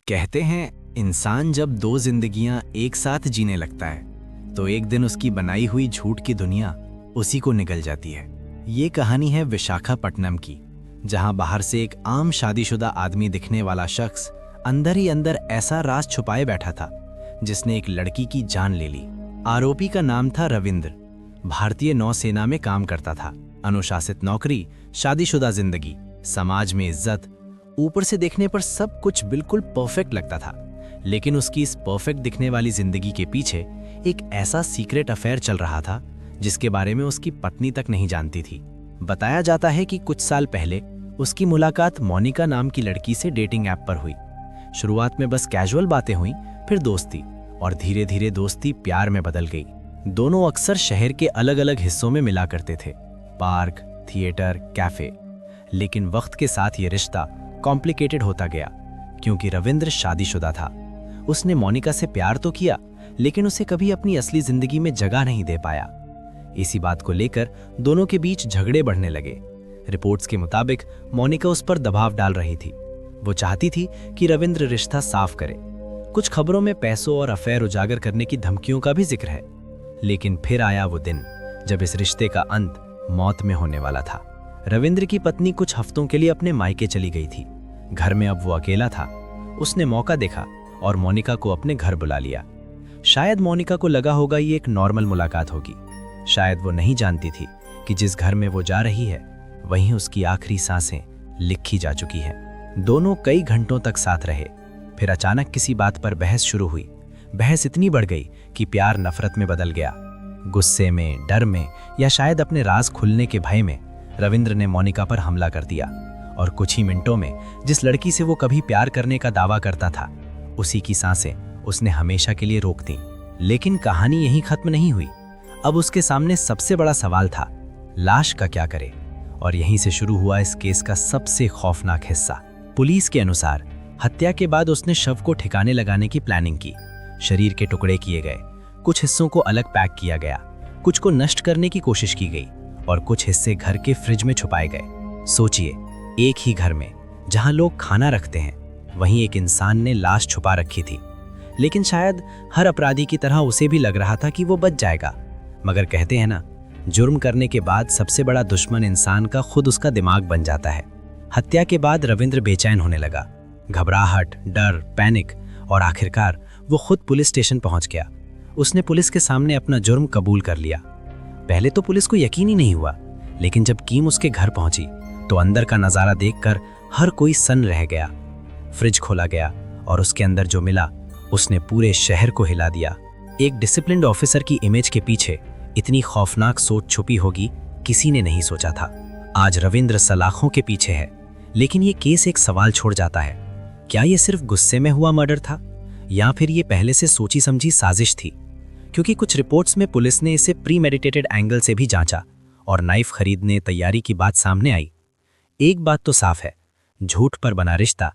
कहते हैं इंसान जब दो जिंदगियां एक साथ जीने लगता है तो एक दिन उसकी बनाई हुई झूठ की दुनिया उसी को निगल जाती है। ये कहानी है विशाखापट्टनम की, जहां बाहर से एक आम शादीशुदा आदमी दिखने वाला शख्स अंदर ही अंदर ऐसा राज छुपाए बैठा था जिसने एक लड़की की जान ले ली। आरोपी का नाम था रविंद्र। भारतीय नौसेना में काम करता था। अनुशासित नौकरी, शादीशुदा जिंदगी, समाज में इज्जत, ऊपर से देखने पर सब कुछ बिल्कुल परफेक्ट लगता था। लेकिन उसकी इस परफेक्ट दिखने वाली जिंदगी के पीछे एक ऐसा सीक्रेट अफेयर चल रहा था जिसके बारे में उसकी पत्नी तक नहीं जानती थी। बताया जाता है कि कुछ साल पहले उसकी मुलाकात मोनिका नाम की लड़की से डेटिंग ऐप पर हुई। शुरुआत में बस कैजुअल बातें हुई, फिर दोस्ती, और धीरे धीरे दोस्ती प्यार में बदल गई। दोनों अक्सर शहर के अलग अलग हिस्सों में मिला करते थे, पार्क, थिएटर, कैफे। लेकिन वक्त के साथ ये रिश्ता कॉम्प्लिकेटेड होता गया क्योंकि रविंद्र शादीशुदा था। उसने मोनिका से प्यार तो किया लेकिन उसे कभी अपनी असली जिंदगी में जगह नहीं दे पाया। इसी बात को लेकर दोनों के बीच झगड़े बढ़ने लगे। रिपोर्ट्स के मुताबिक मोनिका उस पर दबाव डाल रही थी। वो चाहती थी कि रविंद्र रिश्ता साफ करे। कुछ खबरों में पैसों और अफेयर उजागर करने की धमकियों का भी जिक्र है। लेकिन फिर आया वो दिन जब इस रिश्ते का अंत मौत में होने वाला था। रविंद्र की पत्नी कुछ हफ्तों के लिए अपने मायके चली गई थी। घर में अब वो अकेला था। उसने मौका देखा और मोनिका को अपने घर बुला लिया। शायद मोनिका को लगा होगा ये एक नॉर्मल मुलाकात होगी। शायद वो नहीं जानती थी कि जिस घर में वो जा रही है वहीं उसकी आखिरी सांसें लिखी जा चुकी हैं। दोनों कई घंटों तक साथ रहे। फिर अचानक किसी बात पर बहस शुरू हुई। बहस इतनी बढ़ गई कि प्यार नफरत में बदल गया। गुस्से में, डर में, या शायद अपने राज खुलने के भय में रविंद्र ने मोनिका पर हमला कर दिया। और कुछ ही मिनटों में जिस लड़की से वो कभी प्यार करने का दावा करता था उसी की सांसें उसने हमेशा के लिए रोक दी। लेकिन कहानी यहीं खत्म नहीं हुई। अब उसके सामने सबसे बड़ा सवाल था, लाश का क्या करे। और यहीं से शुरू हुआ इस केस का सबसे खौफनाक हिस्सा। पुलिस के अनुसार हत्या के बाद उसने शव को ठिकाने लगाने की प्लानिंग की। शरीर के टुकड़े किए गए, कुछ हिस्सों को अलग पैक किया गया, कुछ को नष्ट करने की कोशिश की गई और कुछ हिस्से घर के फ्रिज में छुपाए गए। सोचिए, एक ही घर में जहां लोग खाना रखते हैं वहीं एक इंसान ने लाश छुपा रखी थी। लेकिन शायद हर अपराधी की तरह उसे भी लग रहा था कि वो बच जाएगा। मगर कहते हैं ना, जुर्म करने के बाद सबसे बड़ा दुश्मन इंसान का खुद उसका दिमाग बन जाता है। हत्या के बाद रविंद्र बेचैन होने लगा। घबराहट, डर, पैनिक, और आखिरकार वो खुद पुलिस स्टेशन पहुंच गया। उसने पुलिस के सामने अपना जुर्म कबूल कर लिया। पहले तो पुलिस को यकीन ही नहीं हुआ, लेकिन जब कीम उसके घर पहुंची तो अंदर का नजारा देखकर हर कोई सन्न रह गया। फ्रिज खोला गया और उसके अंदर जो मिला उसने पूरे शहर को हिला दिया। एक डिसिप्लिन्ड ऑफिसर की इमेज के पीछे इतनी खौफनाक सोच छुपी होगी किसी ने नहीं सोचा था। आज रविंद्र सलाखों के पीछे है, लेकिन ये केस एक सवाल छोड़ जाता है। क्या ये सिर्फ गुस्से में हुआ मर्डर था या फिर ये पहले से सोची समझी साजिश थी? क्योंकि कुछ रिपोर्ट्स में पुलिस ने इसे प्री मेडिटेटेड एंगल से भी जांचा और नाइफ खरीदने तैयारी की बात सामने आई। एक बात तो साफ है, झूठ पर बना रिश्ता